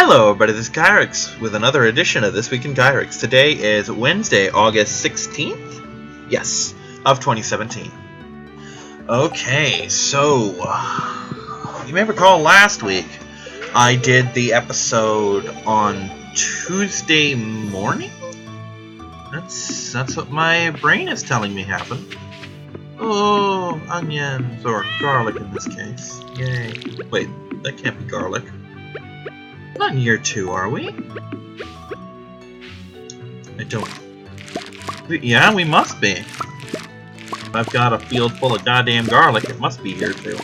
Hello everybody, this is Kyrix with another edition of This Week in Kyrix. Today is Wednesday, August 16th? Yes, of 2017. Okay, so, you may recall last week I did the episode on Tuesday morning? That's what my brain is telling me happened. Oh, onions, or garlic in this case. Yay. Wait, that can't be garlic. Not in year 2, are we? I don't... Yeah, we must be. If I've got a field full of goddamn garlic, it must be year 2.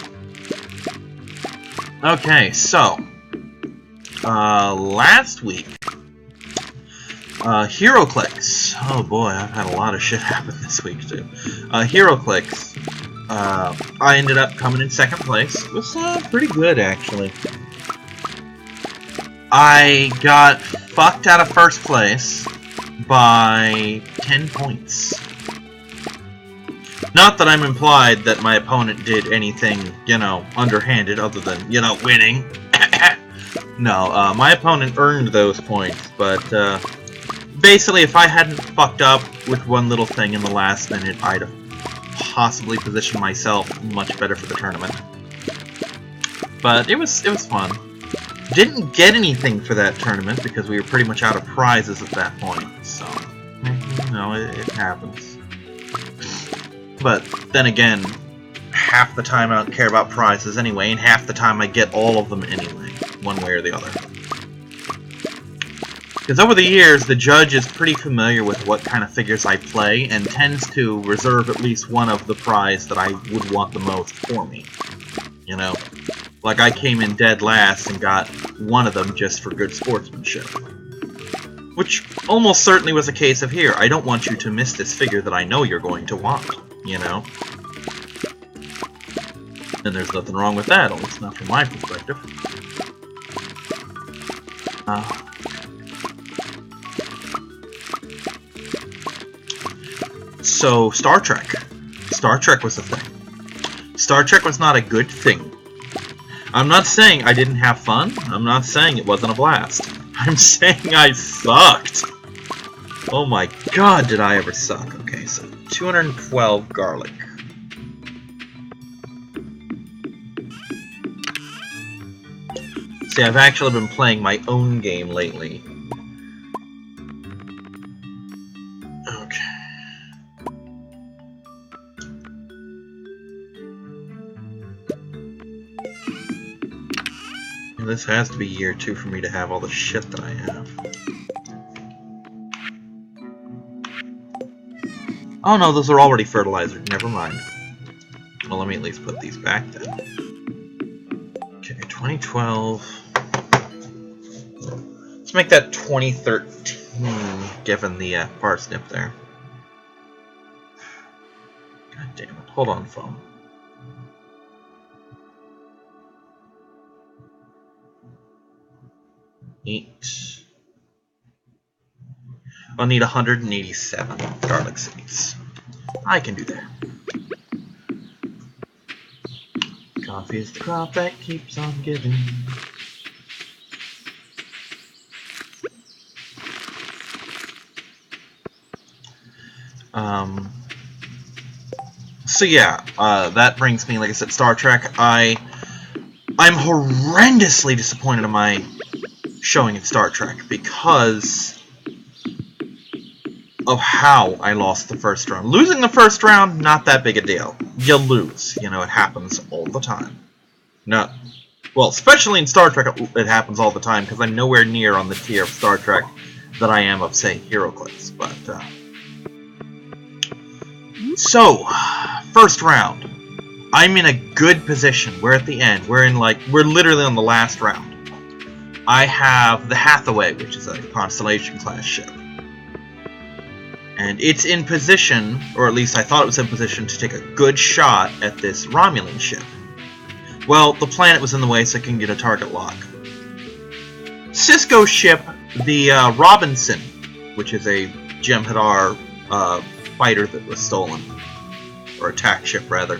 Okay, so... last week... HeroClix. Oh boy, I've had a lot of shit happen this week, too. HeroClix. I ended up coming in 2nd place. It was pretty good, actually. I got fucked out of 1st place by 10 points. Not that I'm implied that my opponent did anything, you know, underhanded other than, you know, winning. No, my opponent earned those points, but basically if I hadn't fucked up with one little thing in the last minute, I'd have possibly positioned myself much better for the tournament. But it was fun. Didn't get anything for that tournament because we were pretty much out of prizes at that point, so, you know, it happens. But then again, half the time I don't care about prizes anyway, and half the time I get all of them anyway, one way or the other. Because over the years, the judge is pretty familiar with what kind of figures I play, and tends to reserve at least one of the prize that I would want the most for me, you know? Like, I came in dead last and got one of them just for good sportsmanship. Which almost certainly was a case of here. I don't want you to miss this figure that I know you're going to want, you know? And there's nothing wrong with that, at least not from my perspective. So, Star Trek. Star Trek was a thing. Star Trek was not a good thing. I'm not saying I didn't have fun. I'm not saying it wasn't a blast. I'm saying I sucked. Oh my god, did I ever suck. Okay, so 212 garlic. See, I've actually been playing my own game lately. Okay. This has to be year 2 for me to have all the shit that I have. Oh no, those are already fertilizers. Never mind. Well, let me at least put these back then. Okay, 2012. Let's make that 2013, given the parsnip there. God damn it. Hold on, phone. I'll need 187 garlic seeds. I can do that. Coffee is the crop that keeps on giving. So yeah, that brings me, like I said, Star Trek. I'm horrendously disappointed in my showing at Star Trek because of how I lost the first round. Losing the first round, not that big a deal. You lose. You know, it happens all the time. No, well, especially in Star Trek, it happens all the time because I'm nowhere near on the tier of Star Trek that I am of, say, HeroClix. But, so, first round. I'm in a good position. We're at the end. We're literally on the last round. I have the Hathaway, which is a Constellation-class ship. And it's in position, or at least I thought it was in position, to take a good shot at this Romulan ship. Well, the planet was in the way, so it can get a target lock. Cisco's ship, the Robinson, which is a Jem'Hadar fighter that was stolen, or attack ship, rather,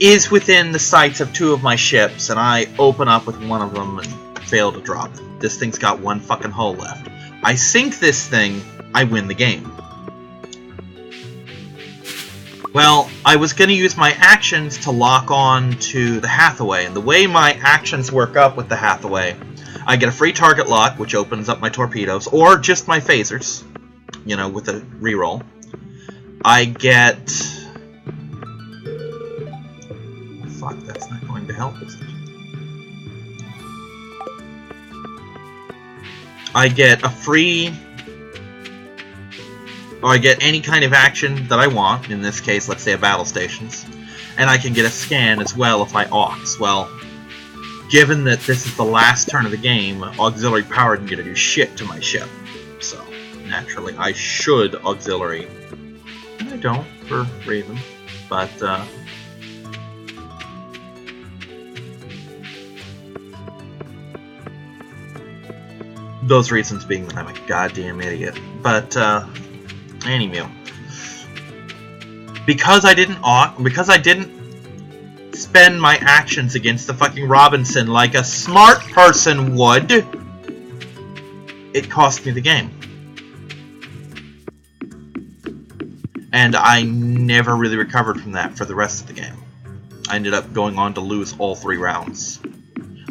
is within the sights of 2 of my ships, and I open up with one of them and fail to drop it. This thing's got one fucking hole left. I sink this thing, I win the game. Well, I was going to use my actions to lock on to the Hathaway, and the way my actions work up with the Hathaway, I get a free target lock, which opens up my torpedoes, or just my phasers, you know, with a reroll. I get... Fuck, that's not going to help, is it? I get a free... Or I get any kind of action that I want, in this case, let's say a battle stations, and I can get a scan as well if I aux. Well, given that this is the last turn of the game, auxiliary power didn't get to do shit to my ship. So, naturally, I should auxiliary. And I don't, for reasons. But, those reasons being that I'm a goddamn idiot. But, anyway. Because I didn't spend my actions against the fucking Robinson like a smart person would, it cost me the game. And I never really recovered from that for the rest of the game. I ended up going on to lose all 3 rounds.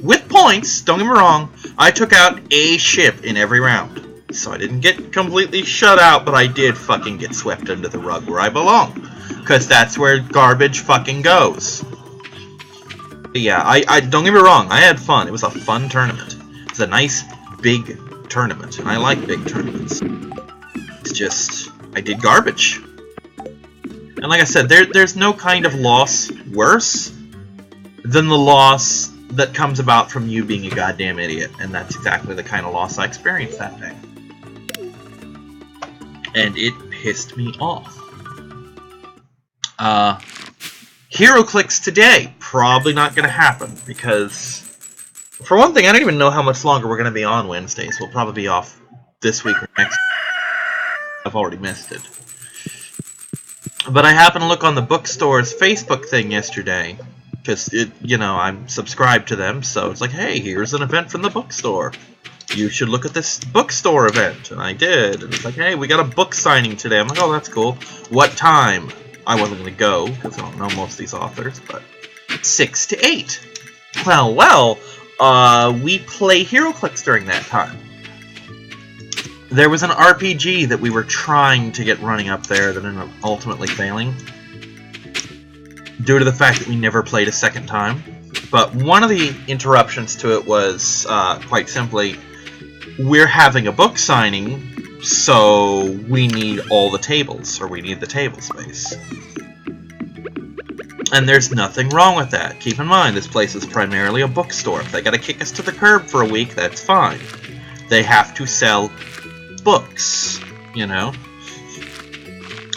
With points, don't get me wrong, I took out a ship in every round. So I didn't get completely shut out, but I did fucking get swept under the rug where I belong. Because that's where garbage fucking goes. But yeah, I don't get me wrong, I had fun. It was a fun tournament. It was a nice, big tournament, and I like big tournaments. It's just, I did garbage. And like I said, there's no kind of loss worse than the loss that comes about from you being a goddamn idiot. And that's exactly the kind of loss I experienced that day. And it pissed me off. HeroClix today, probably not going to happen, because, for one thing, I don't even know how much longer we're going to be on Wednesdays. We'll probably be off this week or next. I've already missed it. But I happened to look on the bookstore's Facebook thing yesterday, because, you know, I'm subscribed to them, so it's like, hey, here's an event from the bookstore. You should look at this bookstore event. And I did. And it's like, hey, we got a book signing today. I'm like, oh, that's cool. What time? I wasn't going to go, because I don't know most of these authors, but 6 to 8. Well, we play HeroClix during that time. There was an RPG that we were trying to get running up there that ended up ultimately failing, due to the fact that we never played a second time. But one of the interruptions to it was, quite simply, we're having a book signing, so we need all the tables, or we need the table space. And there's nothing wrong with that. Keep in mind, this place is primarily a bookstore. If they gotta kick us to the curb for a week, that's fine. They have to sell books, you know?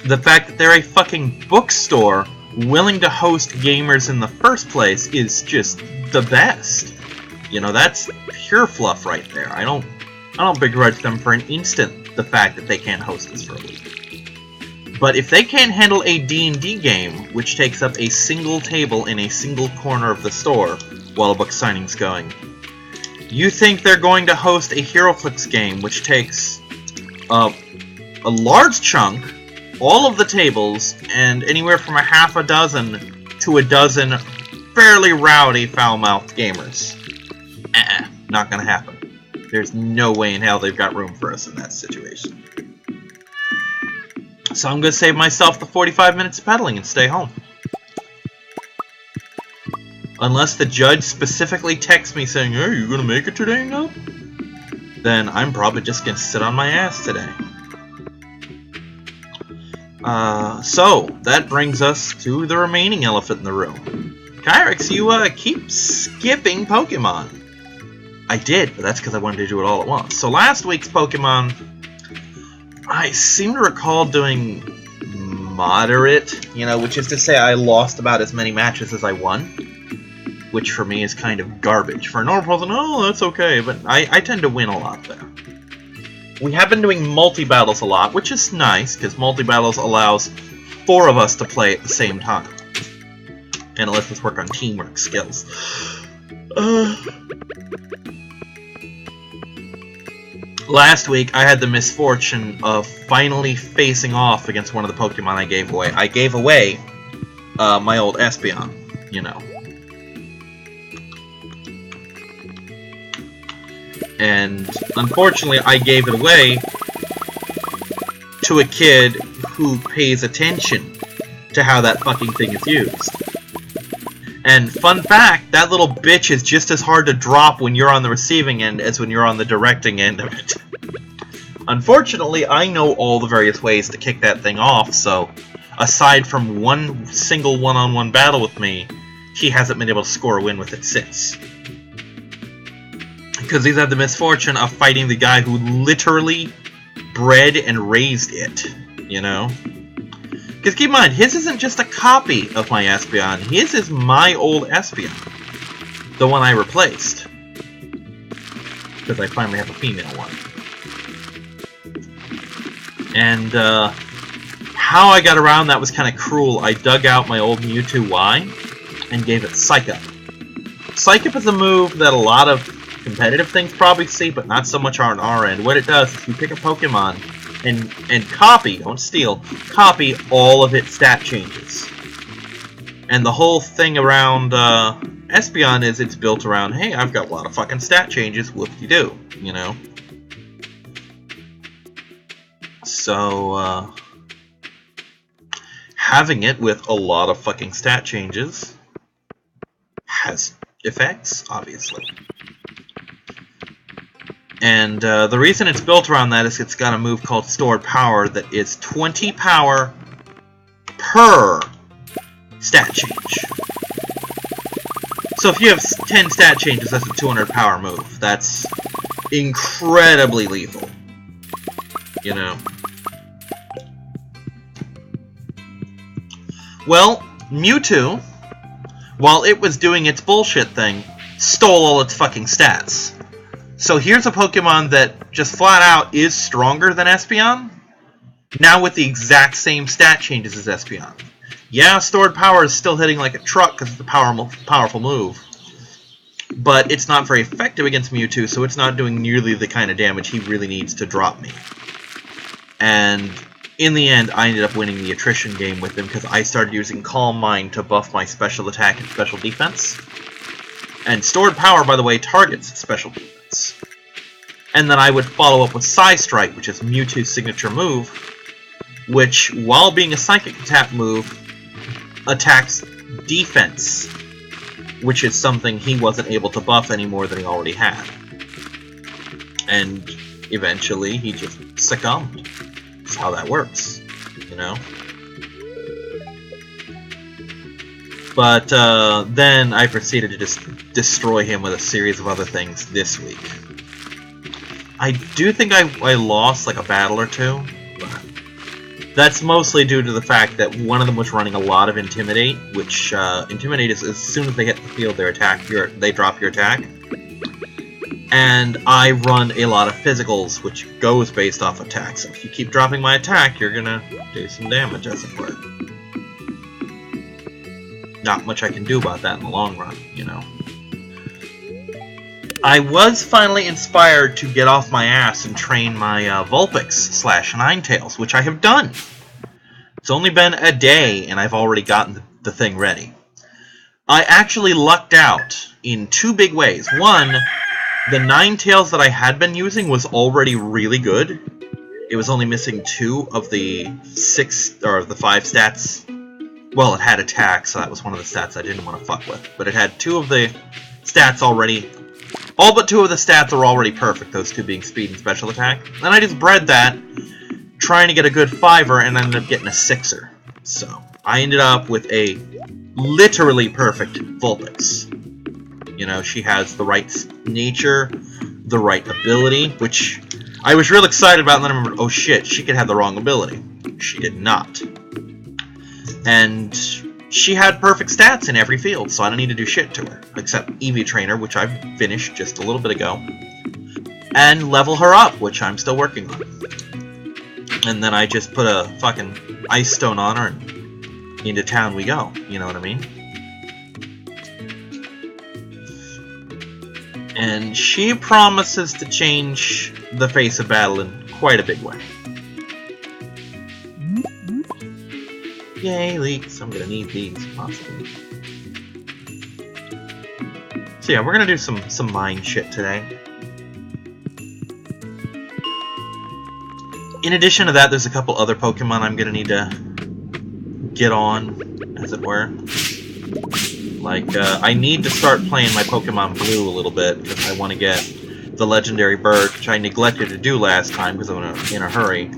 The fact that they're a fucking bookstore willing to host gamers in the first place is just the best. You know, that's pure fluff right there. I don't begrudge them for an instant the fact that they can't host us for a week. But if they can't handle a D&D game, which takes up a single table in a single corner of the store while a book signing's going, you think they're going to host a HeroClix game, which takes a large chunk, all of the tables, and anywhere from a half a dozen to a dozen fairly rowdy, foul-mouthed gamers? Not gonna happen. There's no way in hell they've got room for us in that situation. So I'm gonna save myself the 45 minutes of pedaling and stay home. Unless the judge specifically texts me saying, hey, you gonna make it today, no? Then I'm probably just gonna sit on my ass today. So, that brings us to the remaining elephant in the room. Kyrix, you, keep skipping Pokemon. I did, but that's because I wanted to do it all at once. So last week's Pokemon, I seem to recall doing moderate, you know, which is to say I lost about as many matches as I won, which for me is kind of garbage. For a normal person, oh, that's okay, but I tend to win a lot there. We have been doing multi-battles a lot, which is nice, because multi-battles allows 4 of us to play at the same time. And it lets us work on teamwork skills. Last week, I had the misfortune of finally facing off against one of the Pokemon I gave away. I gave away my old Espeon, you know. And unfortunately, I gave it away to a kid who pays attention to how that fucking thing is used. And fun fact, that little bitch is just as hard to drop when you're on the receiving end as when you're on the directing end of it. Unfortunately, I know all the various ways to kick that thing off, so aside from one single one-on-one battle with me, he hasn't been able to score a win with it since. Because he's had the misfortune of fighting the guy who literally bred and raised it, you know? Because keep in mind, his isn't just a copy of my Espeon, his is my old Espeon. The one I replaced. Because I finally have a female one. And, how I got around that was kind of cruel. I dug out my old Mewtwo Y and gave it Psych Up. Psych Up is a move that a lot of competitive things probably see, but not so much on our end. What it does is you pick a Pokemon and copy, don't steal, copy all of its stat changes. And the whole thing around Espeon is it's built around, hey, I've got a lot of fucking stat changes, whoop-de-doo, you know? So, having it with a lot of fucking stat changes has effects, obviously. And the reason it's built around that is it's got a move called Stored Power that is 20 power per stat change. So if you have 10 stat changes, that's a 200 power move. That's incredibly lethal. You know? Well, Mewtwo, while it was doing its bullshit thing, stole all its fucking stats. So here's a Pokemon that just flat out is stronger than Espeon, now with the exact same stat changes as Espeon. Yeah, Stored Power is still hitting like a truck because it's a powerful move, but it's not very effective against Mewtwo, so it's not doing nearly the kind of damage he really needs to drop me. And in the end, I ended up winning the attrition game with him because I started using Calm Mind to buff my special attack and special defense. And Stored Power, by the way, targets special defense. And then I would follow up with Psystrike, which is Mewtwo's signature move, which, while being a Psychic attack move, attacks defense, which is something he wasn't able to buff any more than he already had. And eventually, he just succumbed. That's how that works, you know? But then I proceeded to just destroy him with a series of other things this week. I do think I lost like a battle or two, but that's mostly due to the fact that one of them was running a lot of Intimidate, which Intimidate is as soon as they hit the field, they drop your attack. And I run a lot of physicals, which goes based off attack. So if you keep dropping my attack, you're gonna do some damage, as it were. Not much I can do about that in the long run, you know. I was finally inspired to get off my ass and train my Vulpix/Ninetales, which I have done. It's only been a day, and I've already gotten the thing ready. I actually lucked out in two big ways. One, the Ninetales that I had been using was already really good. It was only missing 2 of the 6 or the 5 stats. Well, it had attack, so that was one of the stats I didn't want to fuck with. But it had 2 of the stats already. All but 2 of the stats are already perfect, those 2 being speed and special attack. And I just bred that, trying to get a good 5er, and ended up getting a 6er. So, I ended up with a literally perfect Vulpix. You know, she has the right nature, the right ability, which I was real excited about, and then I remembered, oh shit, she could have the wrong ability. She did not. And she had perfect stats in every field, so I don't need to do shit to her. Except Eevee Trainer, which I finished just a little bit ago. And level her up, which I'm still working on. And then I just put a fucking Ice Stone on her, and into town we go. You know what I mean? And she promises to change the face of battle in quite a big way. Yay, leaks. I'm gonna need these, possibly. So yeah, we're gonna do some mine shit today. In addition to that, there's a couple other Pokemon I'm gonna need to get on, as it were. Like, I need to start playing my Pokemon Blue a little bit, because I want to get the legendary bird, which I neglected to do last time because I'm in a hurry.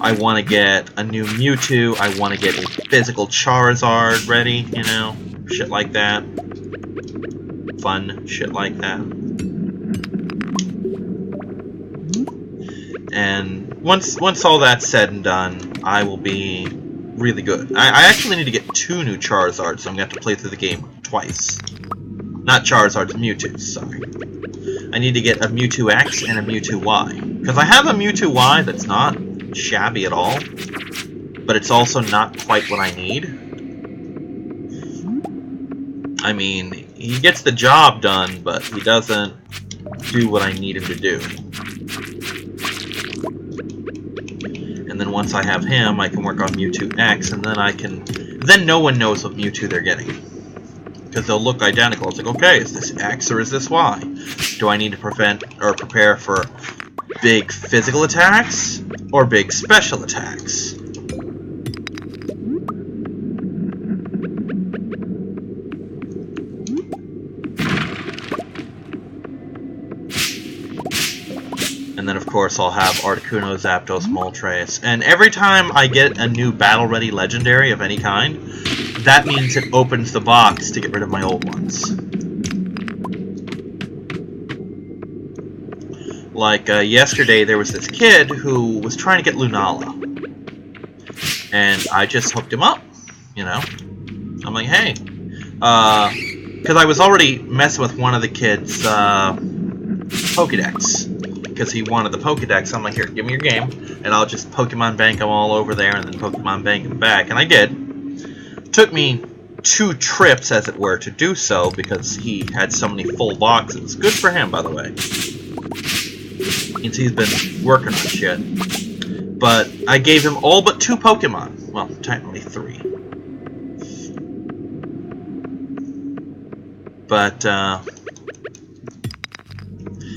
I want to get a new Mewtwo, I want to get a physical Charizard ready, you know, shit like that. Fun shit like that. And once all that's said and done, I will be really good. I actually need to get 2 new Charizards, so I'm going to have to play through the game twice. Not Charizards, Mewtwo's, sorry. I need to get a Mewtwo X and a Mewtwo Y. Because I have a Mewtwo Y that's not shabby at all, but it's also not quite what I need. I mean, he gets the job done, but he doesn't do what I need him to do. And then once I have him, I can work on Mewtwo X, and then no one knows what Mewtwo they're getting. Because they'll look identical. It's like, okay, is this X or is this Y? Do I need to prepare for big physical attacks or big special attacks? And then, of course, I'll have Articuno, Zapdos, Moltres. And every time I get a new battle-ready legendary of any kind, that means it opens the box to get rid of my old ones. Like, yesterday there was this kid who was trying to get Lunala. And I just hooked him up, you know? I'm like, hey. Because I was already messing with one of the kids' Pokedex. Because he wanted the Pokedex, I'm like, here, give me your game, and I'll just Pokemon Bank him all over there, and then Pokemon Bank him back, and I did. Took me 2 trips, as it were, to do so, because he had so many full boxes. Good for him, by the way. Means he's been working on shit. But I gave him all but 2 Pokemon. Well, technically 3. But,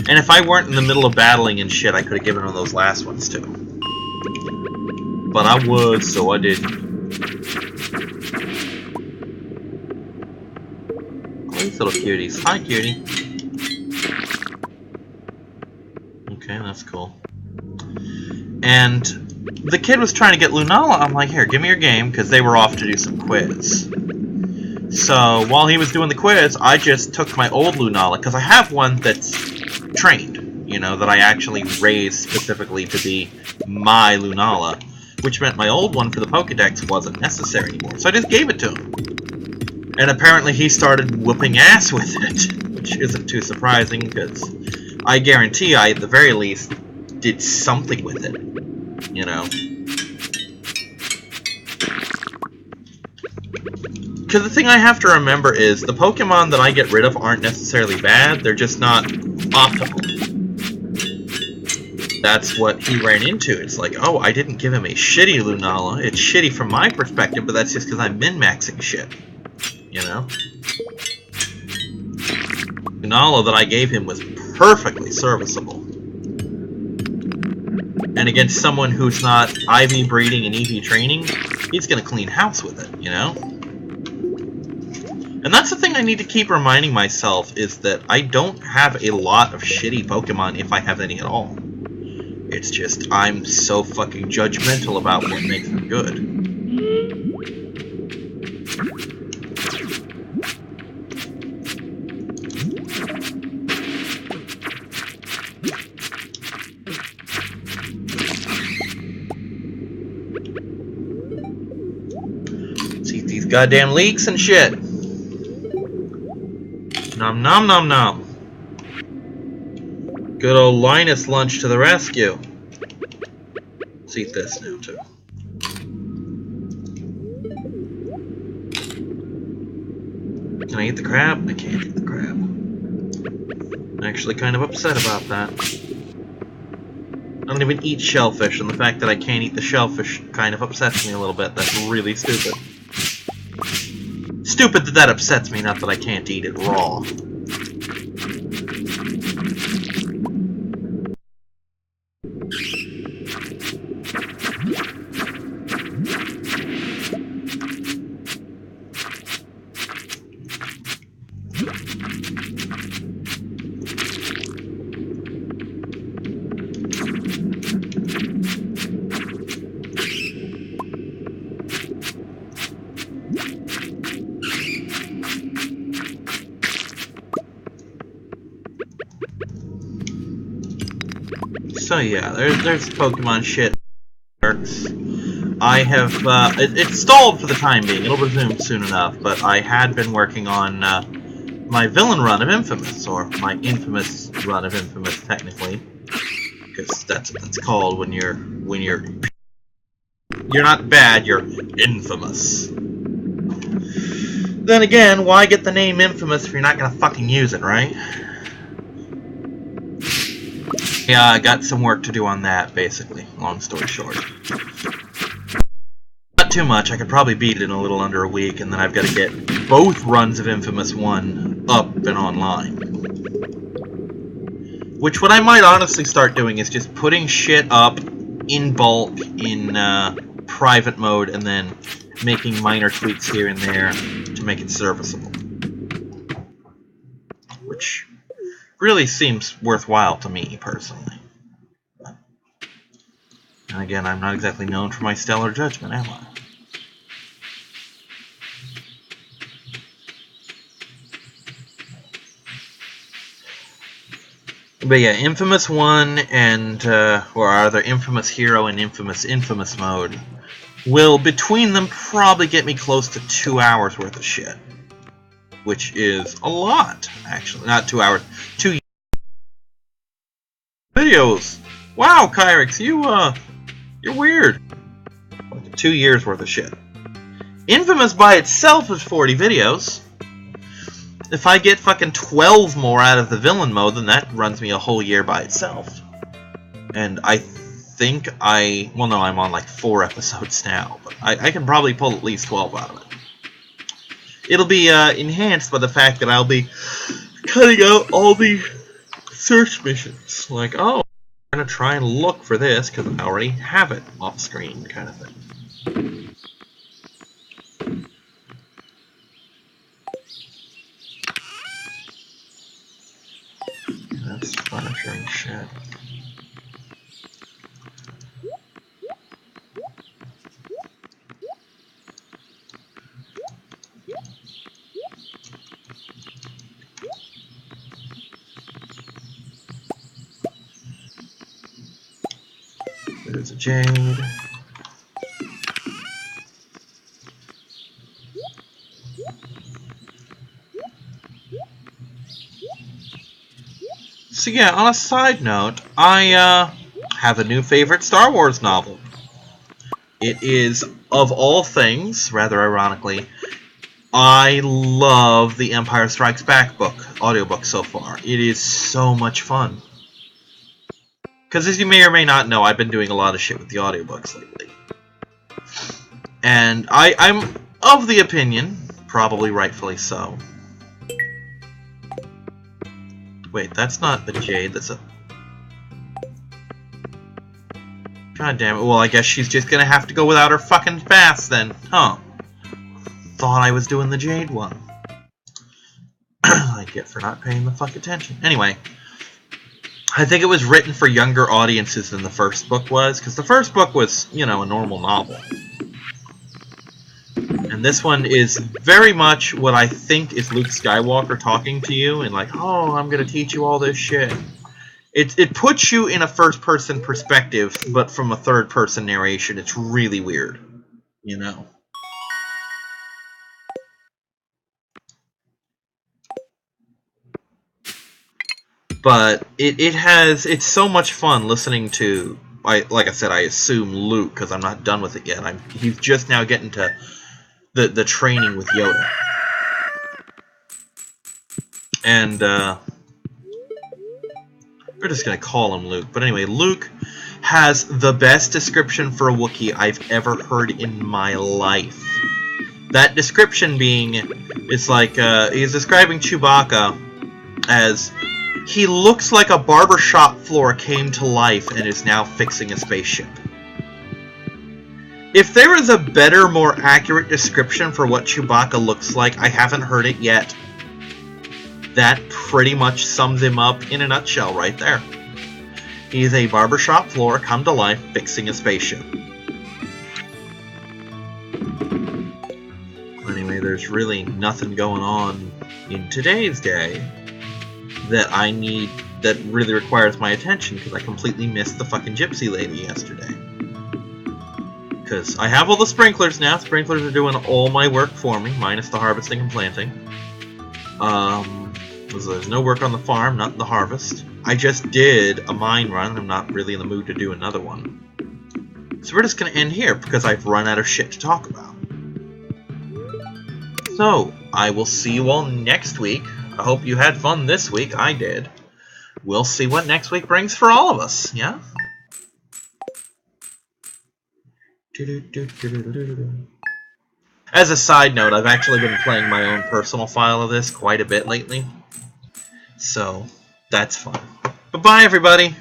and if I weren't in the middle of battling and shit, I could have given him those last ones too. But I was, so I didn't. Oh, these little cuties. Hi, cutie. Okay, that's cool. And the kid was trying to get Lunala. I'm like, here, give me your game, because they were off to do some quiz. So while he was doing the quiz, I just took my old Lunala, because I have one that's trained, you know, that I actually raised specifically to be my Lunala, which meant my old one for the Pokedex wasn't necessary anymore. So I just gave it to him. And apparently he started whooping ass with it, which isn't too surprising, because I guarantee I, at the very least, did something with it, you know. Because the thing I have to remember is, the Pokemon that I get rid of aren't necessarily bad, they're just not optimal. That's what he ran into. It's like, oh, I didn't give him a shitty Lunala. It's shitty from my perspective, but that's just because I'm min-maxing shit. You know? Lunala that I gave him was perfectly serviceable. And against someone who's not IV breeding and EV training, he's gonna clean house with it, you know? And that's the thing I need to keep reminding myself, is that I don't have a lot of shitty Pokemon, if I have any at all. It's just, I'm so fucking judgmental about what makes them good. See these goddamn leaks and shit. Nom nom nom nom. Good old Linus lunch to the rescue. Let's eat this now too. Can I eat the crab? I can't eat the crab. actually kind of upset about that. I don't even eat shellfish, and the fact that I can't eat the shellfish kind of upsets me a little bit. That's really stupid. Stupid that that upsets me, not that I can't eat it raw. So yeah, there's Pokemon shit. I have, it's stalled for the time being. It'll resume soon enough, but I had been working on my villain run of Infamous, or my infamous run of Infamous, technically, because that's what it's called when you're not bad, you're infamous. Then again, why get the name Infamous if you're not gonna fucking use it, right? Yeah, I got some work to do on that, basically. Long story short. Not too much. I could probably beat it in a little under a week, and then I've got to get both runs of Infamous 1 up and online. Which, what I might honestly start doing is just putting shit up in bulk in private mode, and then making minor tweaks here and there to make it serviceable. Which really seems worthwhile to me, personally. And again, I'm not exactly known for my stellar judgment, am I? But yeah, Infamous 1 and, or either Infamous Hero and Infamous mode will, between them, probably get me close to 2 hours worth of shit. Which is a lot, actually. Not 2 hours. 2 videos! Wow, Kyrix, you're weird. 2 years worth of shit. Infamous by itself is 40 videos. If I get fucking 12 more out of the villain mode, then that runs me a whole year by itself. And I think well no, I'm on like 4 episodes now, but I can probably pull at least 12 out of it. It'll be enhanced by the fact that I'll be cutting out all the search missions. Like, oh, I'm gonna try and look for this because I already have it off screen, kind of thing. That's furniture and shit. There's a jade. So yeah, on a side note, I have a new favorite Star Wars novel. It is, of all things, rather ironically, I love the Empire Strikes Back audiobook so far. It is so much fun. Because as you may or may not know, I've been doing a lot of shit with the audiobooks lately. And I'm of the opinion, probably rightfully so. Wait, that's not the jade, that's a... God damn it, well I guess she's just gonna have to go without her fucking fast then, huh? Thought I was doing the jade one. I get for not paying the fuck attention. Anyway, I think it was written for younger audiences than the first book was, because the first book was, you know, a normal novel. And this one is very much what I think is Luke Skywalker talking to you, and like, oh, I'm gonna teach you all this shit. It puts you in a first-person perspective, but from a third-person narration. It's really weird, you know? But it's so much fun listening to, like I said, I assume Luke, because I'm not done with it yet. He's just now getting to the training with Yoda. And, We're just gonna call him Luke. But anyway, Luke has the best description for a Wookiee I've ever heard in my life. That description being, it's like, he's describing Chewbacca as, he looks like a barbershop floor came to life and is now fixing a spaceship. If there is a better, more accurate description for what Chewbacca looks like, I haven't heard it yet. That pretty much sums him up in a nutshell right there. He's a barbershop floor come to life fixing a spaceship. Anyway, there's really nothing going on in today's day that I need, that really requires my attention, because I completely missed the fucking gypsy lady yesterday. Because I have all the sprinklers now. Sprinklers are doing all my work for me, minus the harvesting and planting. So there's no work on the farm, not in the harvest. I just did a mine run. I'm not really in the mood to do another one. So we're just going to end here, because I've run out of shit to talk about. So, I will see you all next week. I hope you had fun this week. I did. We'll see what next week brings for all of us, yeah? As a side note, I've actually been playing my own personal file of this quite a bit lately. So, that's fun. But bye, everybody!